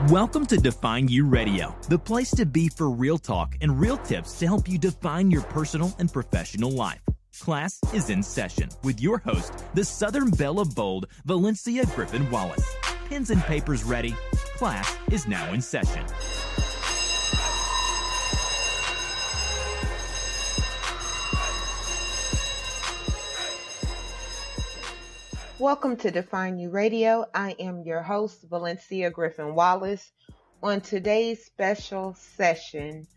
Welcome to Define You Radio, the place to be for real talk and real tips to help you define your personal and professional life. Class is in session with your host, the Southern Belle of Bold, Valencia Griffin Wallace. Pens and papers ready. Class is now in session. Welcome to Define You Radio. I am your host, Valencia Griffin Wallace. On today's special session,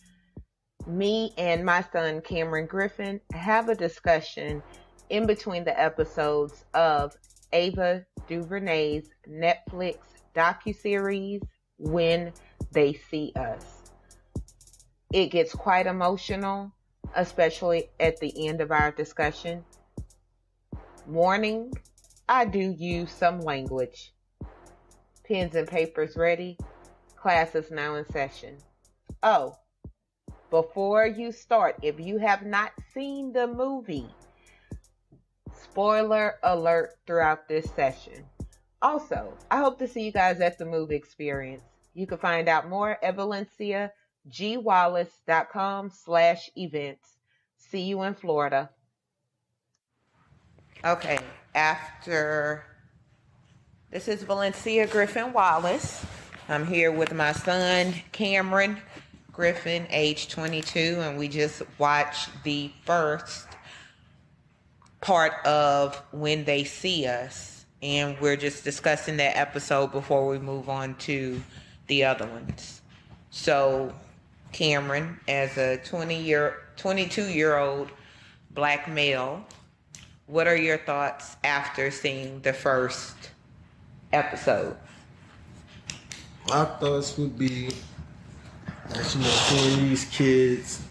me and my son, Kamrin Griffin, have a discussion in between the episodes of Ava DuVernay's Netflix docuseries, When They See Us. It gets quite emotional, especially at the end of our discussion. Warning, I do use some language. Pens and papers ready. Class is now in session. Oh, before you start, if you have not seen the movie, spoiler alert throughout this session. Also, I hope to see you guys at the movie experience. You can find out more at valenciagwallace.com/events. See you in Florida. Okay, this is Valencia Griffin Wallace. I'm here with my son, Kamrin Griffin, age 22, and we just watched the first part of When They See Us, and we're just discussing that episode before we move on to the other ones. So, Kamrin, as a 22-year-old black male, what are your thoughts after seeing the first episode? My thoughts would be that, seeing these kids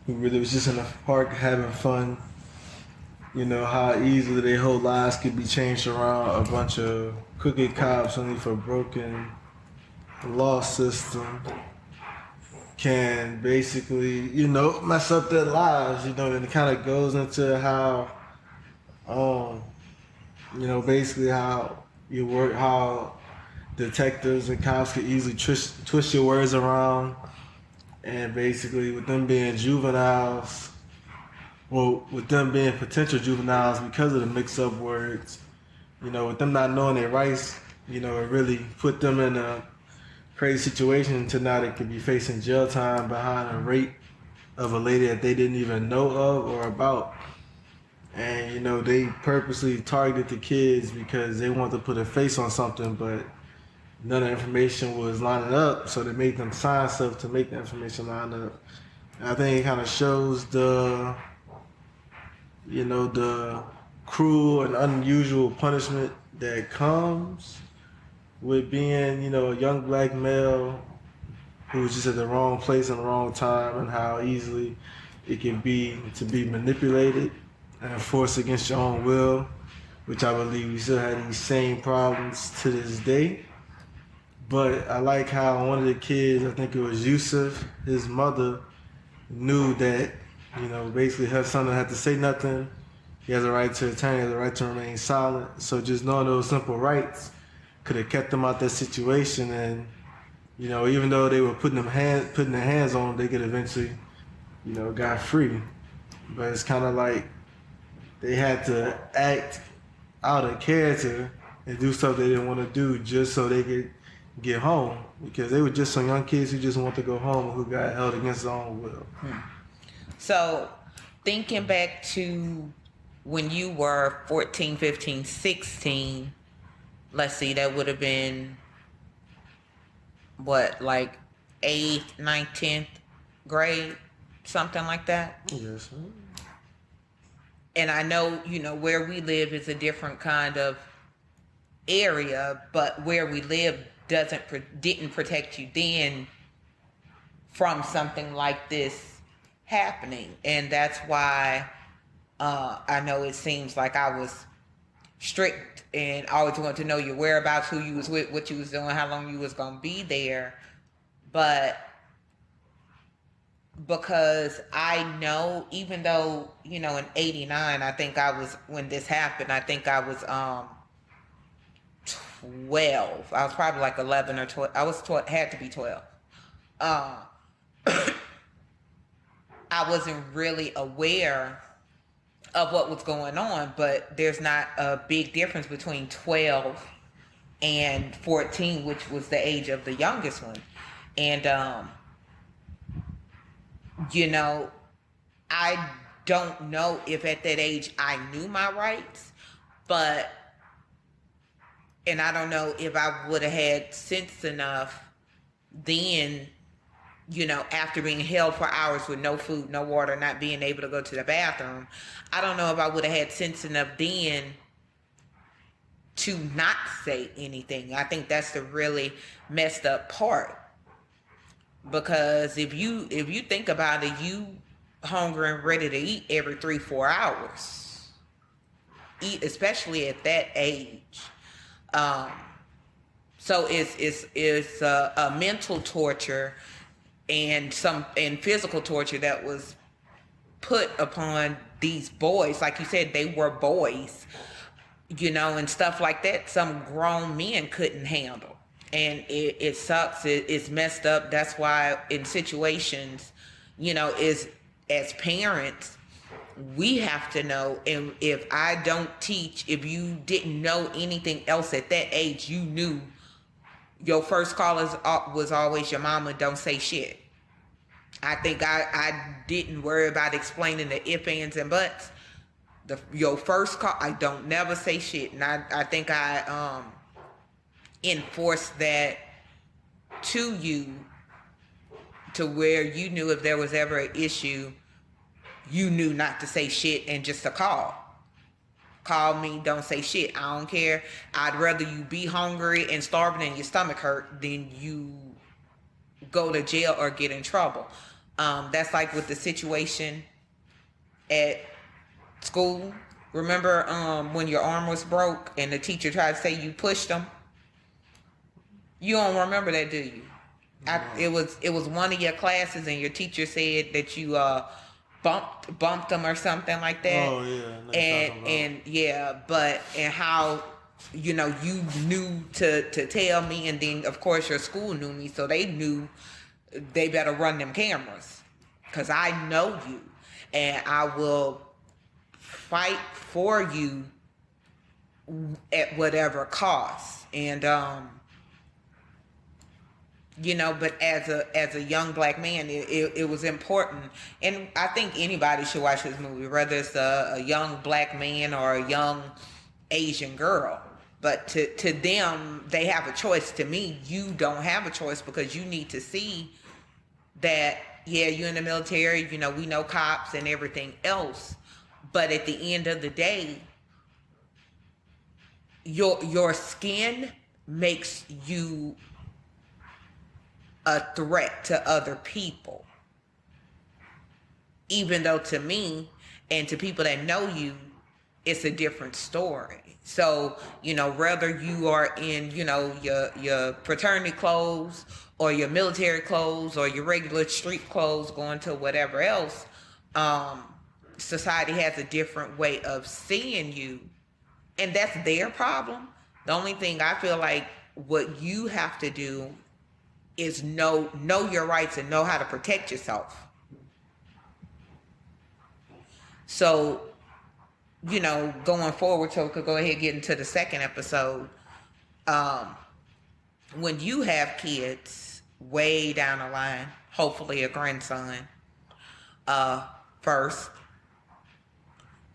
who really was just in the park having fun, how easily their whole lives could be changed around a bunch of crooked cops only for broken law system can basically, mess up their lives, and it kind of goes into how basically how you work, how detectives and cops can easily twist your words around, and basically with them being juveniles, with them being potential juveniles because of the mix-up words, with them not knowing their rights, it really put them in a crazy situation to now they could be facing jail time behind a rape of a lady that they didn't even know of or about. And, they purposely targeted the kids because they wanted to put a face on something, but none of the information was lining up, so they made them sign stuff to make the information line up. And I think it kind of shows the cruel and unusual punishment that comes with being, a young black male who was just at the wrong place and the wrong time, and how easily it can be to be manipulated and forced against your own will, which I believe we still have these same problems to this day. But I like how one of the kids, I think it was Yusuf, his mother, knew that, basically her son didn't have to say nothing. He has a right to attorney, he has a right to remain silent. So just knowing those simple rights could have kept them out that situation. And, even though they were putting their hands on them, they could eventually, got free. But it's kind of like they had to act out of character and do stuff they didn't want to do just so they could get home, because they were just some young kids who just want to go home, who got held against their own will. So, thinking back to when you were 14, 15, 16, let's see, that would have been, like 8th, 9th, 10th grade, something like that? Yes, sir. And I know, where we live is a different kind of area, but where we live didn't protect you then from something like this happening. And that's why I know it seems like I was strict and always wanted to know your whereabouts, who you was with, what you was doing, how long you was going to be there. But because I know, even though, in 89, I think I was, when this happened, I think I was 12. I was probably like 11 or 12. I was 12, had to be 12. I wasn't really aware of what was going on, but there's not a big difference between 12 and 14, which was the age of the youngest one. And, I don't know if at that age I knew my rights, and I don't know if I would have had sense enough then, after being held for hours with no food, no water, not being able to go to the bathroom. I don't know if I would have had sense enough then to not say anything. I think that's the really messed up part. Because if you think about it, you hungry and ready to eat every 3-4 hours. Especially at that age. So it's a mental torture and physical torture that was put upon these boys. Like you said, they were boys, and stuff like that. Some grown men couldn't handle, and it sucks. It's messed up. That's why in situations, as parents, we have to know. And if if you didn't know anything else at that age, you knew your first call was always your mama, don't say shit. I think I didn't worry about explaining the ifs, ands, and buts. Your first call, I don't never say shit. And I think I enforced that to you, to where you knew if there was ever an issue, you knew not to say shit and just to call. Call me, don't say shit. I don't care. I'd rather you be hungry and starving and your stomach hurt than you go to jail or get in trouble. That's like with the situation at school. Remember when your arm was broke and the teacher tried to say you pushed them? You don't remember that, do you? No. It was one of your classes and your teacher said that you bumped them or something like that. Oh yeah. And how you knew to tell me, and then of course your school knew me, so they knew they better run them cameras, because I know you and I will fight for you at whatever cost. And but as a young black man, it was important. And I think anybody should watch this movie, whether it's a young black man or a young Asian girl. But to them, they have a choice. To me, you don't have a choice, because you need to see that, yeah, you're in the military, we know cops and everything else. But at the end of the day, your skin makes you a threat to other people. Even though to me and to people that know you, it's a different story. So, whether you are in, your fraternity clothes or your military clothes or your regular street clothes going to whatever else, society has a different way of seeing you. And that's their problem. The only thing I feel like what you have to do is know your rights and know how to protect yourself. So, going forward, so we could go ahead and get into the second episode. When you have kids way down the line, hopefully a grandson first,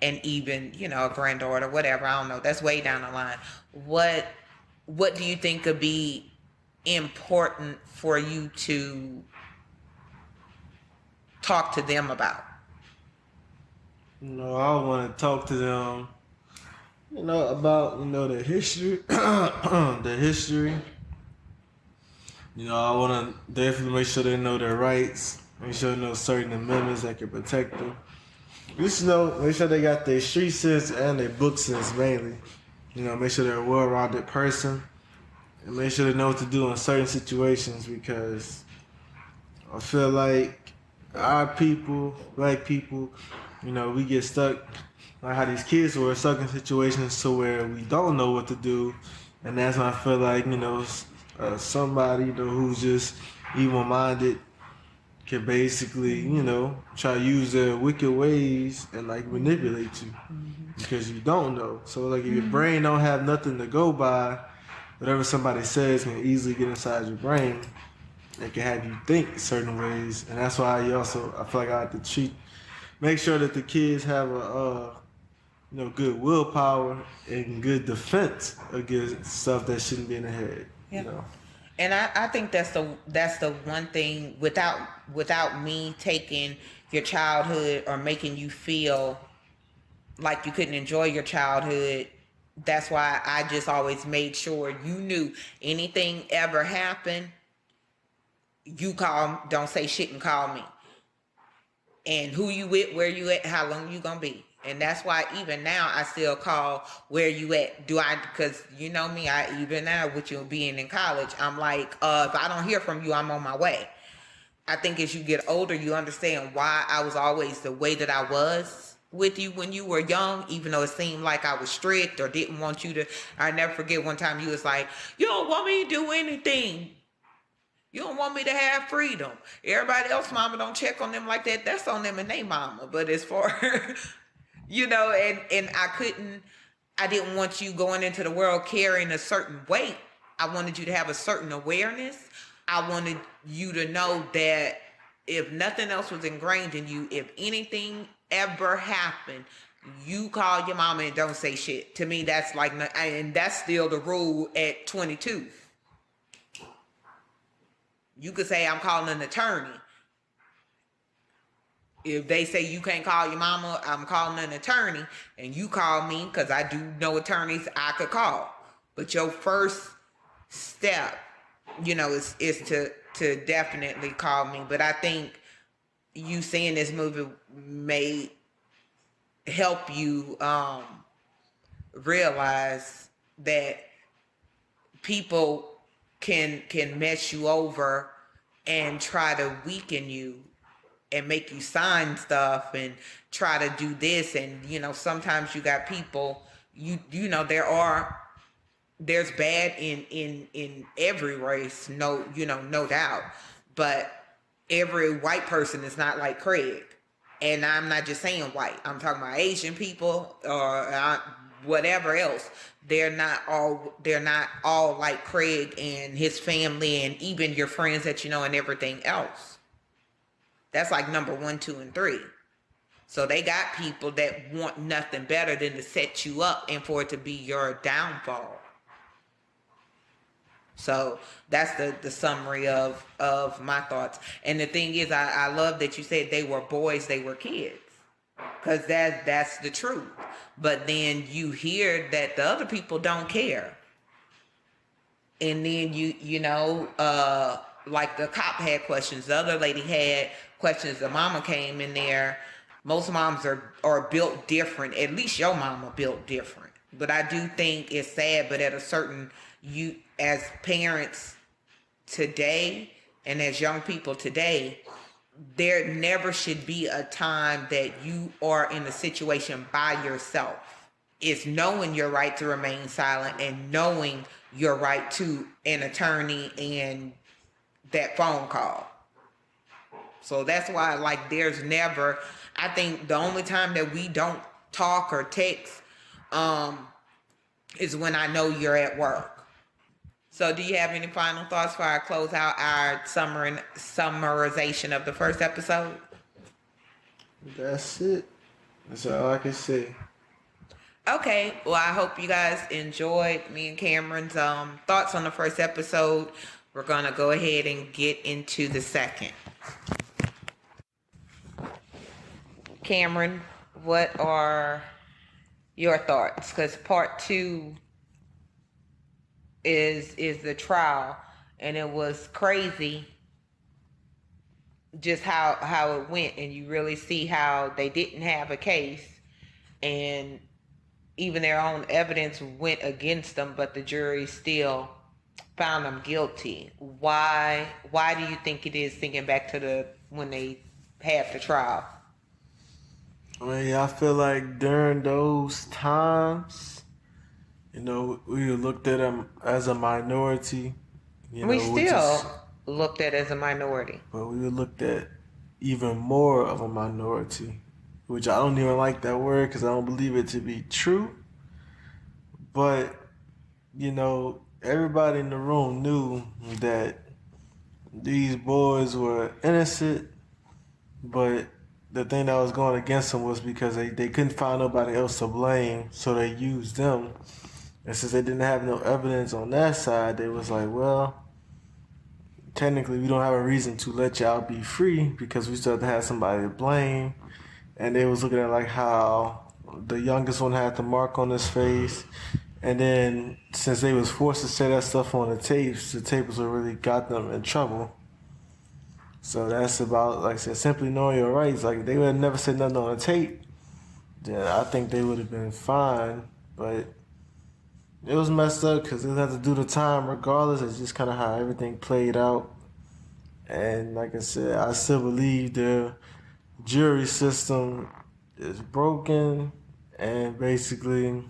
and even, a granddaughter, whatever, I don't know, that's way down the line. What do you think could be important for you to talk to them about? I want to talk to them, about, the history, the history. I want to definitely make sure they know their rights, make sure they know certain amendments that can protect them. Just make sure they got their street sense and their book sense mainly. Make sure they're a well-rounded person, and make sure they know what to do in certain situations, because I feel like our people, black people, we get stuck, like how these kids were stuck in situations to where we don't know what to do, And that's when I feel like, somebody, who's just evil-minded can basically, try to use their wicked ways and like manipulate you because you don't know. So like if your brain don't have nothing to go by, whatever somebody says can easily get inside your brain. It can have you think certain ways, and that's why I feel like I have to make sure that the kids have a good willpower and good defense against stuff that shouldn't be in their head. Yeah. And I think that's the one thing without me taking your childhood or making you feel like you couldn't enjoy your childhood. That's why I just always made sure you knew anything ever happened, you don't say shit and call me. And who you with, where you at, how long you gonna be. And that's why even now I still call where you at. Because you know me, even now with you being in college, I'm like, if I don't hear from you, I'm on my way. I think as you get older, you understand why I was always the way that I was with you when you were young, even though it seemed like I was strict or didn't want you to. I never forget one time you was like, you don't want me to do anything. You don't want me to have freedom. Everybody else mama don't check on them like that. That's on them and they mama. But as far, and I didn't want you going into the world carrying a certain weight. I wanted you to have a certain awareness. I wanted you to know that if nothing else was ingrained in you, if anything ever happened, you call your mama and don't say shit. To me, that's like, and that's still the rule at 22. You could say, I'm calling an attorney. If they say you can't call your mama, I'm calling an attorney, and you call me, because I do know attorneys I could call. But your first step, is to definitely call me. But I think you seeing this movie may help you realize that people can mess you over and try to weaken you and make you sign stuff and try to do this. And sometimes you got people, there's bad in every race, no doubt, but every white person is not like Craig. And I'm not just saying white, I'm talking about Asian people or whatever else. They're not all like Craig and his family and even your friends that and everything else. That's like number 1, 2, and 3. So they got people that want nothing better than to set you up and for it to be your downfall. So that's the summary of my thoughts. And the thing is, I love that you said they were boys, they were kids. Because that's the truth. But then you hear that the other people don't care. And then like the cop had questions, the other lady had questions, the mama came in there. Most moms are built different. At least your mama built different. But I do think it's sad, but at a certain, you as parents today and as young people today, there never should be a time that you are in a situation by yourself. It's knowing your right to remain silent and knowing your right to an attorney and that phone call. So that's why, there's never, I think the only time that we don't talk or text is when I know you're at work. So do you have any final thoughts before I close out our summarization of the first episode? That's it. That's all I can say. Okay. Well, I hope you guys enjoyed me and Cameron's thoughts on the first episode. We're going to go ahead and get into the second. Cameron, what are your thoughts? Because part 2 is the trial, and it was crazy just how it went, and you really see how they didn't have a case, and even their own evidence went against them, but the jury still found them guilty. Why do you think it is, thinking back to when they had the trial? I feel like during those times, You know, we looked at them as a minority. You We know, still looked at as a minority. but we were looked at even more of a minority, which I don't even like that word because I don't believe it to be true. But, you know, everybody in the room knew that these boys were innocent, but the thing that was going against them was because they couldn't find nobody else to blame, so they used them. And since they didn't have no evidence on that side, they was like, well, technically we don't have a reason to let y'all be free because we still have to have somebody to blame. And they was looking at like how the youngest one had the mark on his face. And then since they was forced to say that stuff on the tapes what really got them in trouble. So that's about, like I said, simply knowing your rights. Like if they would have never said nothing on the tape, then I think they would have been fine. But it was messed up because they had to do the time regardless. It's just kind of how everything played out. And like I said, I still believe the jury system is broken. And basically,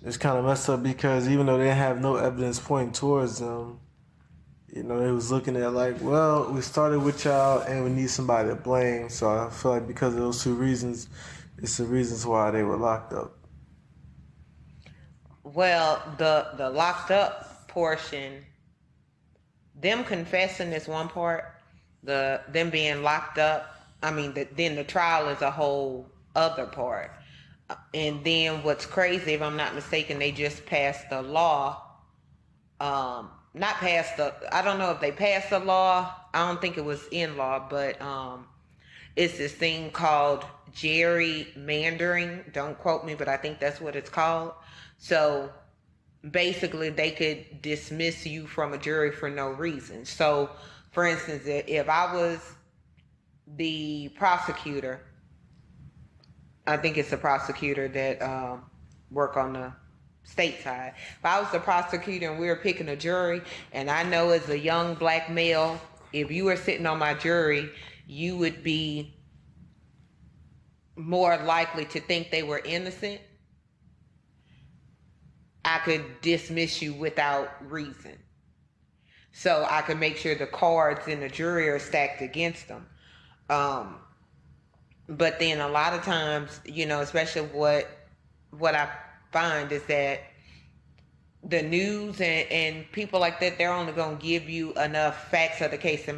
it's kind of messed up because even though they have no evidence pointing towards them, you know, they was looking at like, well, we started with y'all and we need somebody to blame. So I feel like because of those two reasons, it's the reasons why they were locked up. Well, the locked up portion, them confessing is one part. Them being locked up, then the trial is a whole other part. And then what's crazy, if I'm not mistaken, they just passed the law. I don't know if they passed the law. I don't think it was in law, but it's this thing called gerrymandering. Don't quote me, but I think that's what it's called. So basically they could dismiss you from a jury for no reason. So for instance, if I was the prosecutor, I think it's the prosecutor that work on the state side. If I was the prosecutor and we were picking a jury, and I know as a young black male, if you were sitting on my jury, you would be more likely to think they were innocent, I could dismiss you without reason. So I could make sure the cards in the jury are stacked against them. But then a lot of times, you know, especially what I find is that the news and people like that, they're only going to give you enough facts of the case to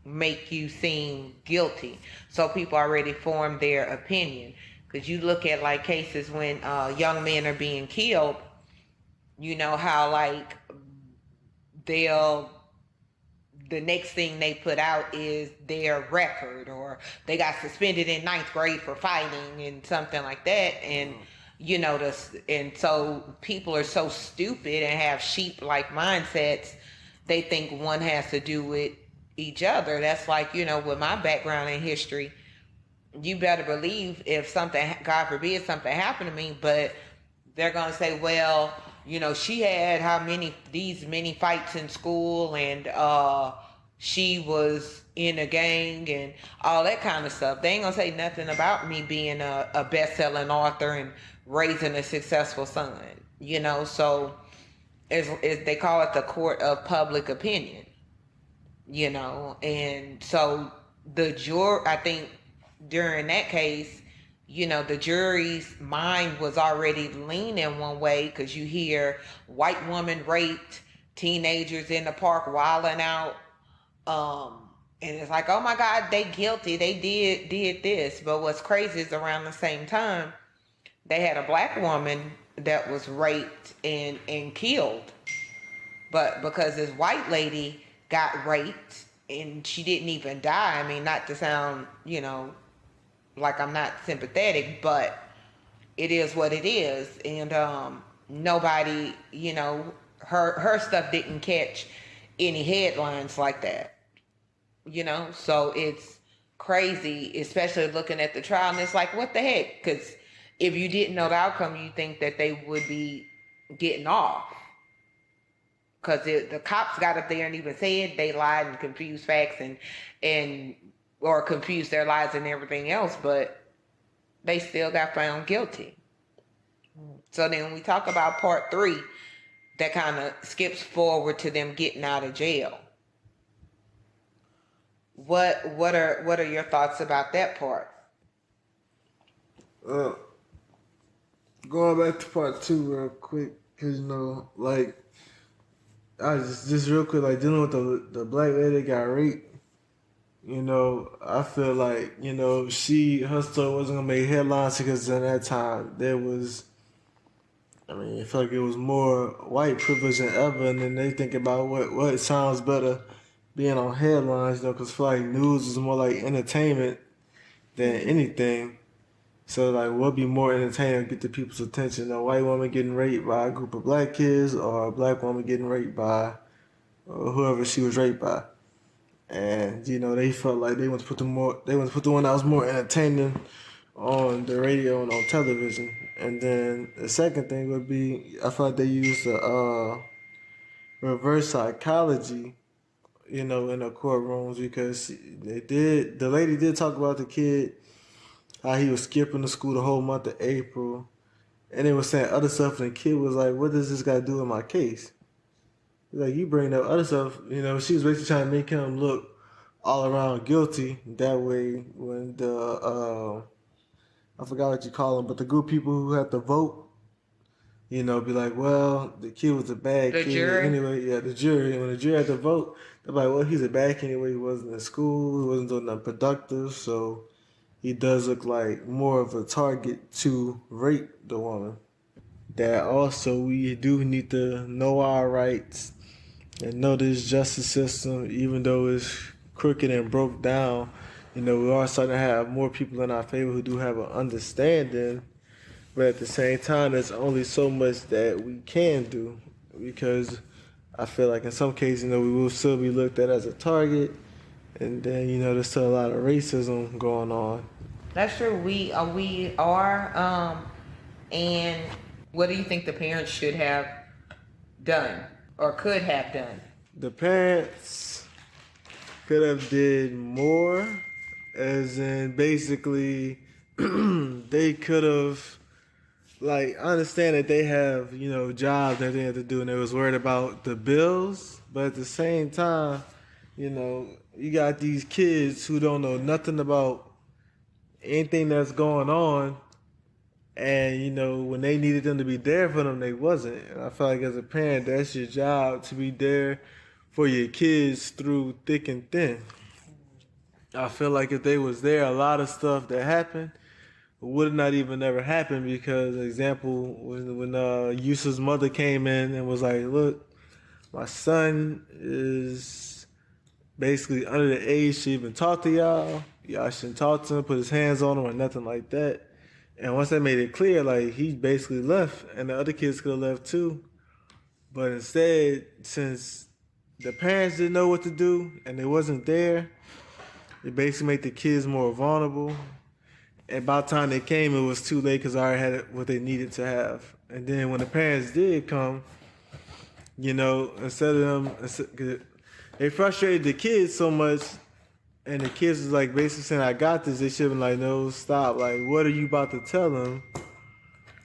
make you seem guilty. So people already form their opinion. Because you look at like cases when young men are being killed, you know how like the next thing they put out is their record, or they got suspended in 9th grade for fighting and something like that. And you know, and so people are so stupid and have sheep-like mindsets. They think one has to do with each other. That's like, you know, with my background in history, you better believe if something, God forbid, something happened to me, but they're going to say, well, you know, she had these many fights in school, and she was in a gang and all that kind of stuff. They ain't going to say nothing about me being a best-selling author and raising a successful son, you know. So they call it the court of public opinion, you know. And so the juror, I think during that case, you know, the jury's mind was already leaning one way, because you hear white woman raped, teenagers in the park wilding out, and it's like, oh my God, they guilty, they did this. But what's crazy is around the same time, they had a black woman that was raped and killed. But because this white lady got raped and she didn't even die, I mean, not to sound, you know, like I'm not sympathetic, but it is what it is. And nobody, you know, her stuff didn't catch any headlines like that, you know. So it's crazy, especially looking at the trial, and it's like, what the heck? Because if you didn't know the outcome, you think that they would be getting off, because the cops got up there and even said they lied and confused facts and or confused their lies and everything else, but they still got found guilty. So then when we talk about part 3, that kind of skips forward to them getting out of jail. What are your thoughts about that part? Going back to part 2 real quick, cause I just real quick, dealing with the black lady that got raped. I feel like her story wasn't gonna make headlines because in that time there was. I feel like it was more white privilege than ever, and then they think about what sounds better being on headlines, because I feel like news is more like entertainment than anything. So, what be more entertaining to get the people's attention? A white woman getting raped by a group of black kids, or a black woman getting raped by whoever she was raped by. And, they felt like they want to put the one that was more entertaining on the radio and on television. And then the second thing would be, I feel like they used the reverse psychology, in the courtrooms, because the lady did talk about the kid, how he was skipping to school the whole month of April, and they were saying other stuff, and the kid was like, what does this guy do in my case? Like, you bring up other stuff, she was basically trying to make him look all around guilty. That way, when I forgot what you call them, but the group of people who have to vote, be like, well, the kid was a bad kid. Jury? Anyway, yeah, the jury. When the jury had to vote, they're like, well, he's a bad kid anyway. He wasn't in school. He wasn't doing nothing productive. So he does look like more of a target to rape the woman. That also, we do need to know our rights and know this justice system, even though it's crooked and broke down. We are starting to have more people in our favor who do have an understanding, but at the same time, there's only so much that we can do, because I feel like in some cases, we will still be looked at as a target, and then, there's still a lot of racism going on. That's true. We are. And what do you think the parents should have done or could have done? The parents could have did more, as in basically they could have, I understand that they have, jobs that they have to do, and they was worried about the bills, but at the same time, you got these kids who don't know nothing about anything that's going on, and, when they needed them to be there for them, they wasn't. And I feel like as a parent, that's your job, to be there for your kids through thick and thin. I feel like if they was there, a lot of stuff that happened would not even ever happen, because, example, when Yusuf's mother came in and was like, look, my son is basically under the age to even talk to y'all. Y'all shouldn't talk to him, put his hands on him or nothing like that. And once they made it clear, he basically left, and the other kids could have left too. But instead, since the parents didn't know what to do and they wasn't there, it basically made the kids more vulnerable. And by the time they came, it was too late, because I already had what they needed to have. And then when the parents did come, instead of them, they frustrated the kids so much, and the kids was basically saying, I got this. They should have been like, no, stop. What are you about to tell them?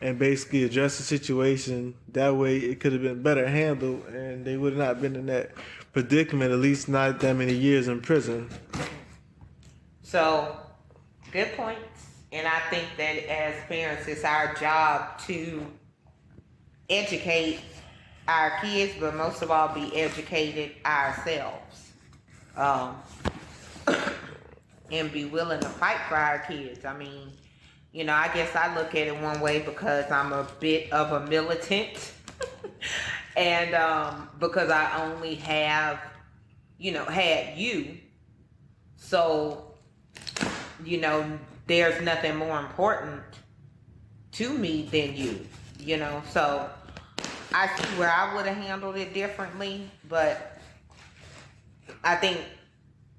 And basically address the situation. That way it could have been better handled, and they would have not been in that predicament, at least not that many years in prison. So, good points. And I think that as parents, it's our job to educate our kids, but most of all, be educated ourselves. And be willing to fight for our kids. I mean, I guess I look at it one way because I'm a bit of a militant. And because I only have, had you. So, there's nothing more important to me than you, So I see where I would have handled it differently, but I think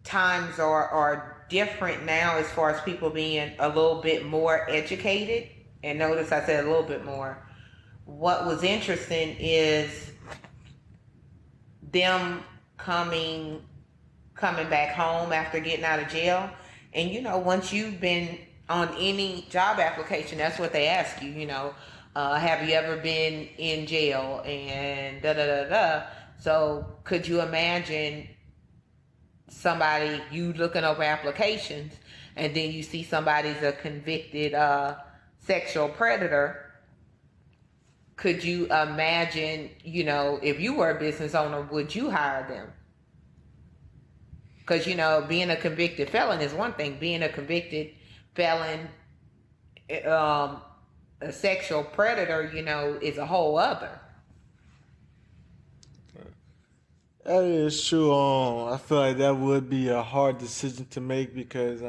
times are different now as far as people being a little bit more educated. And notice I said a little bit more. What was interesting is them coming back home after getting out of jail. And once you've been on any job application, that's what they ask you, Have you ever been in jail? And da da da da. So could you imagine somebody, you looking over applications, and then you see somebody's a convicted sexual predator? Could you imagine, if you were a business owner, would you hire them? Because, being a convicted felon is one thing. Being a convicted felon, a sexual predator, is a whole other. That is true. I feel like that would be a hard decision to make because,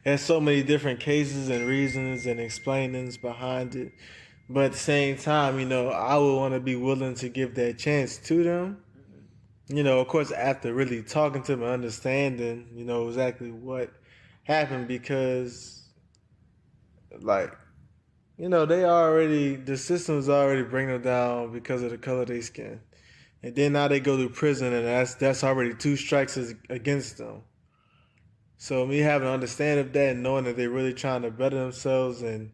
there's so many different cases and reasons and explainings behind it. But at the same time, I would want to be willing to give that chance to them. Of course, after really talking to them and understanding, exactly what happened because, the system's already bringing them down because of the color of their skin. And then now they go to prison, and that's already 2 strikes against them. So me having an understanding of that and knowing that they're really trying to better themselves and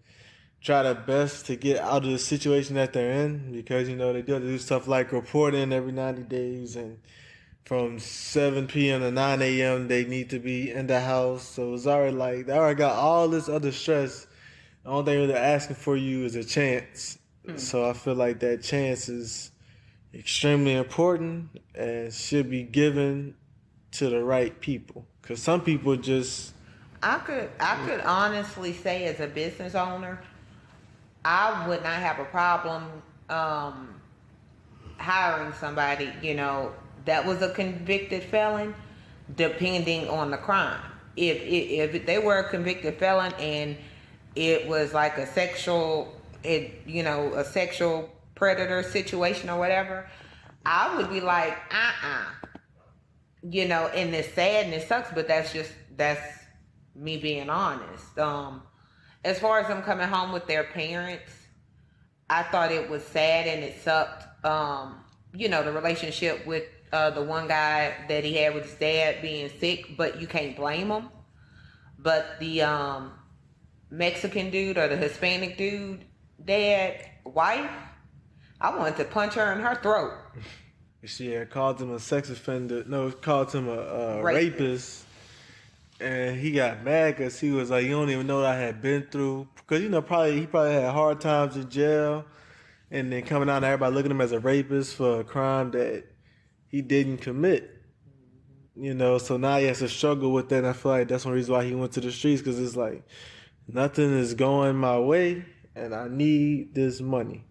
try their best to get out of the situation that they're in, because they do stuff like reporting every 90 days, and from 7 p.m. to 9 a.m. they need to be in the house. So it's already they already got all this other stress. The only thing they're asking for you is a chance. So I feel like that chance is extremely important and should be given to the right people, because some people just I could honestly say, as a business owner, I would not have a problem hiring somebody that was a convicted felon, depending on the crime. If they were a convicted felon and it was like a sexual predator situation or whatever, I would be like, and it's sad and it sucks, but that's me being honest. As far as them coming home with their parents, I thought it was sad and it sucked. The relationship with the one guy that he had with his dad being sick, but you can't blame him. But the Mexican dude or the Hispanic dude, wife, I wanted to punch her in her throat. She called him a sex offender. No, called him a rapist. And he got mad because he was like, you don't even know what I had been through. Because, he probably had hard times in jail. And then coming out and everybody looking at him as a rapist for a crime that he didn't commit. So now he has to struggle with that. And I feel like that's one reason why he went to the streets, because it's like, nothing is going my way and I need this money.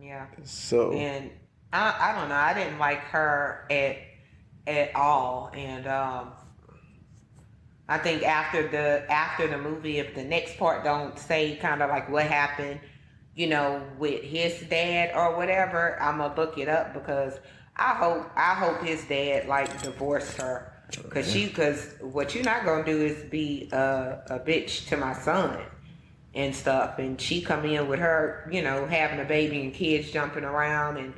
Yeah. So. And I don't know. I didn't like her at all. And I think after the movie, if the next part don't say kind of like what happened, with his dad or whatever, I'm gonna look it up, because I hope his dad divorced her, because what you're not gonna do is be a bitch to my son and stuff. And she come in with her, having a baby and kids jumping around, and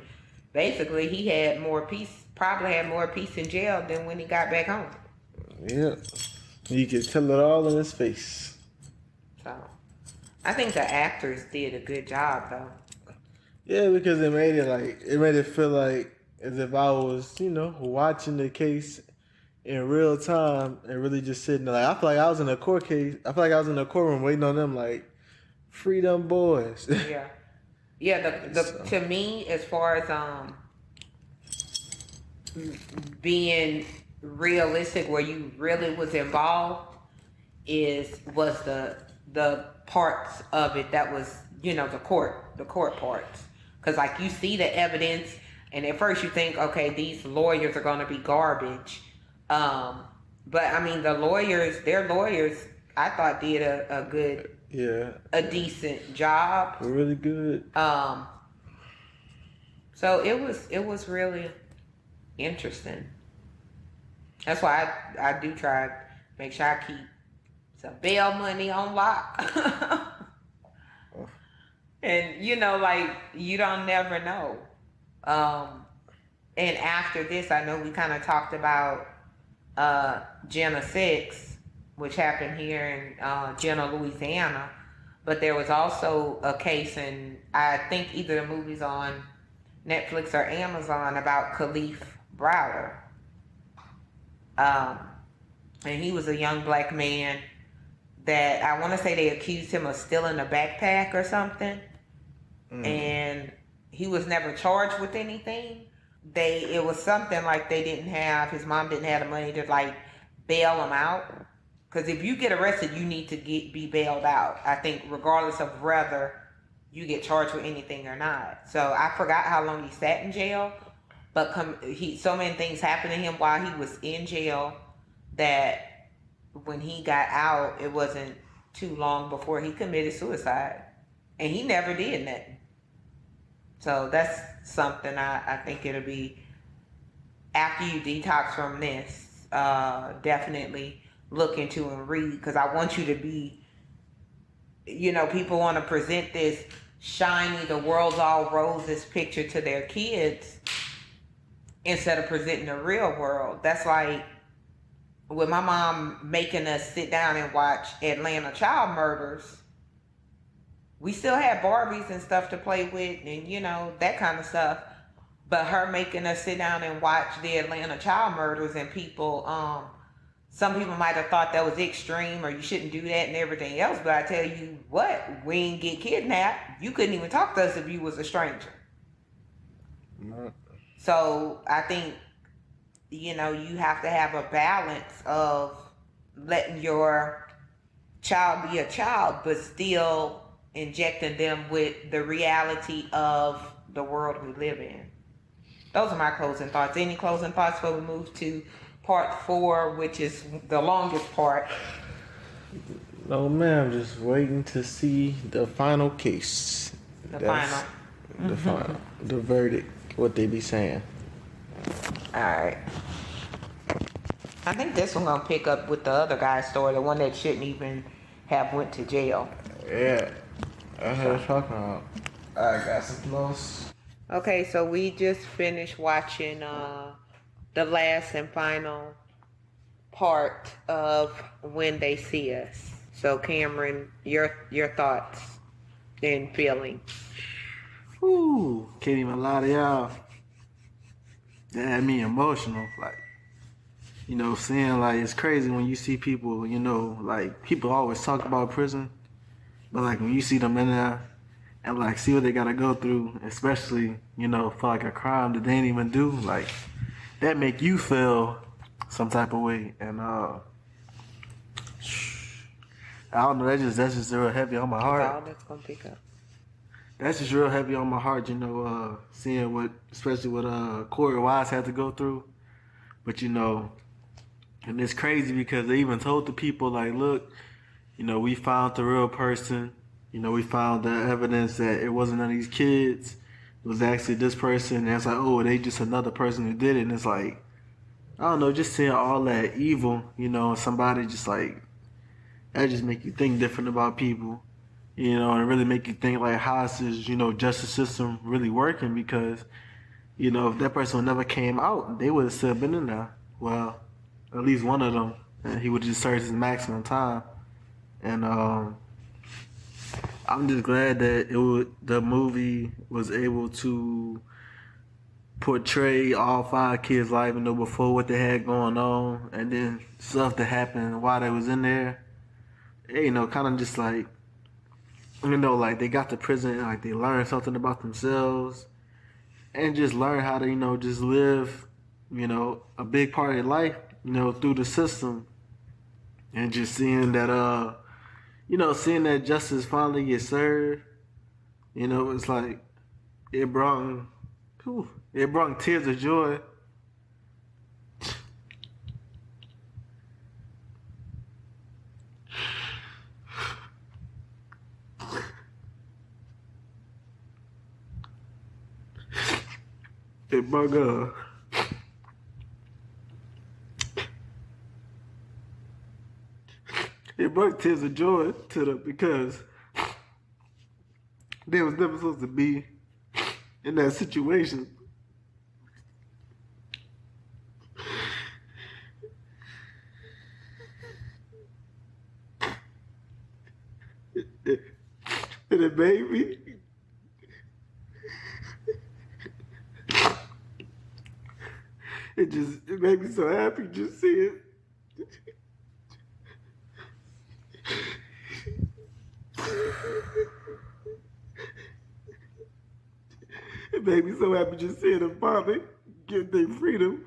basically he had probably had more peace in jail than when he got back home. Yeah. You can tell it all in his face. So, I think the actors did a good job, though. Yeah, because it made it feel like as if I was, watching the case in real time and really just sitting there. I feel like I was in a court case. I feel like I was in a courtroom waiting on them, free them boys. Yeah. Yeah, to me, as far as being realistic, where you really was involved, was the parts of it that was the court parts, because you see the evidence, and at first you think, okay, these lawyers are going to be garbage, but their lawyers I thought did a good, a decent job, really good. So it was really interesting. That's why I do try to make sure I keep some bail money on lock. And, you don't never know. And after this, I know we kind of talked about Jenna 6, which happened here in Jenna, Louisiana. But there was also a case, and I think either the movie's on Netflix or Amazon, about Khalif Browder. And he was a young black man that I want to say they accused him of stealing a backpack or something. And he was never charged with anything. It was something like his mom didn't have the money to like bail him out. Because if you get arrested, you need to be bailed out. I think regardless of whether you get charged with anything or not. So I forgot how long he sat in jail, but so many things happened to him while he was in jail that when he got out, it wasn't too long before he committed suicide. And he never did nothing. So that's something I think it'll be, after you detox from this, definitely look into and read, because I want you to be, people want to present this shiny, the world's all roses picture to their kids instead of presenting the real world. That's like with my mom making us sit down and watch Atlanta child murders. We still had Barbies and stuff to play with and, that kind of stuff. But her making us sit down and watch the Atlanta child murders, and people, some people might have thought that was extreme or you shouldn't do that and everything else. But I tell you what, we didn't get kidnapped. You couldn't even talk to us if you was a stranger. No. So I think, you have to have a balance of letting your child be a child, but still injecting them with the reality of the world we live in. Those are my closing thoughts. Any closing thoughts before we move to part 4, which is the longest part? No, ma'am. Just waiting to see the final case. The verdict, what they be saying. All right. I think this one gonna pick up with the other guy's story, the one that shouldn't even have went to jail. Yeah. I heard talking about. I got some close. Okay, so we just finished watching the last and final part of When They See Us. So Kamrin, your thoughts and feelings. Ooh, can't even lie to y'all. That had me emotional. Like, seeing like it's crazy when you see people, like people always talk about prison. But like when you see them in there and like see what they gotta go through, especially, for like a crime that they didn't even do, like that make you feel some type of way. And I don't know, that's just real heavy on my heart. That's all that's gonna pick up. That's just real heavy on my heart, seeing especially what Corey Wise had to go through. But and it's crazy because they even told the people like, look, we found the real person. We found the evidence that it wasn't none of these kids. It was actually this person. And it's like, oh, they just another person who did it. And it's like, I don't know, just seeing all that evil, somebody just like, that just make you think different about people, and really make you think like, how is this, justice system really working? Because, if that person never came out, they would have still been in there. Well, at least one of them, and he would have just served his maximum time. And I'm just glad that the movie was able to portray all 5 kids' life, before what they had going on, and then stuff that happened while they was in there. Kind of just like, like they got to prison and like they learned something about themselves, and just learn how to, just live, a big part of their life, through the system, and just seeing that, seeing that justice finally get served, it's like, it brought tears of joy. It brought tears of joy to them because they was never supposed to be in that situation. And it made me. It made me so happy just seeing it. It made me so happy just seeing them finally get their freedom.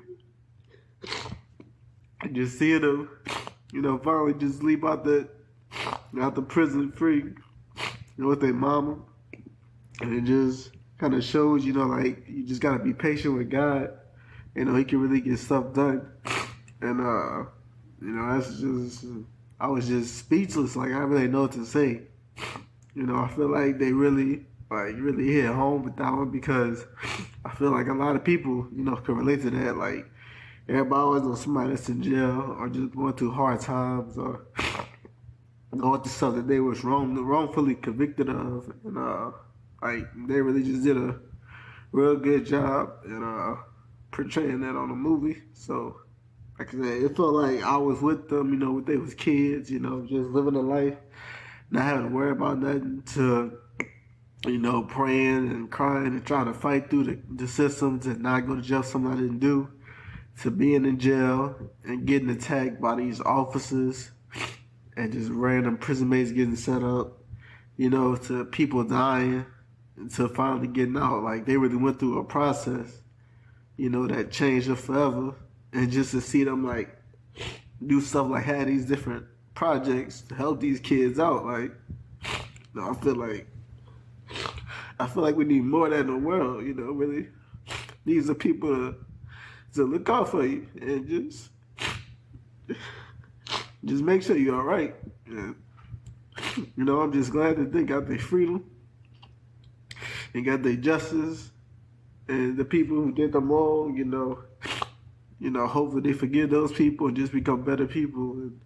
And just seeing them, finally just leap out the prison free, with their mama. And it just kind of shows, like, you just got to be patient with God. He can really get stuff done. And, that's just, I was just speechless. Like, I really know what to say. I feel like they really hit home with that one, because I feel like a lot of people, can relate to that. Like, everybody always knows somebody that's in jail or just going through hard times or going through something they was wrongfully convicted of. And, they really just did a real good job in portraying that on the movie. So, like I said, it felt like I was with them, when they was kids, just living a life, not having to worry about nothing, to, praying and crying and trying to fight through the systems and not go to jail, something I didn't do, to being in jail and getting attacked by these officers and just random prison mates getting set up, to people dying, and to finally getting out. Like, they really went through a process, that changed them forever. And just to see them, like, do stuff like have these different projects to help these kids out, like, I feel like we need more of that in the world, really. These are people to look out for you and just make sure you're all right. And, I'm just glad that they got their freedom and got their justice, and the people who did them wrong, hopefully they forgive those people and just become better people and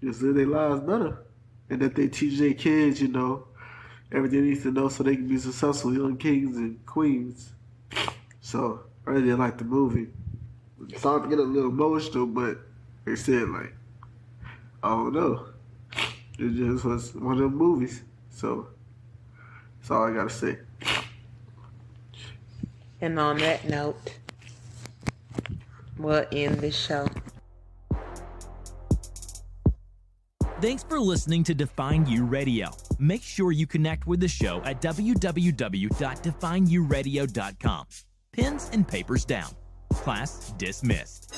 just live their lives better. And that they teach their kids, everything they need to know so they can be successful young kings and queens. So, I really like the movie. Sorry to get a little emotional, but they said, like, I don't know. It just was one of them movies. So, that's all I gotta say. And on that note, we'll end the show. Thanks for listening to Define You Radio. Make sure you connect with the show at www.defineyouradio.com. Pens and papers down. Class dismissed.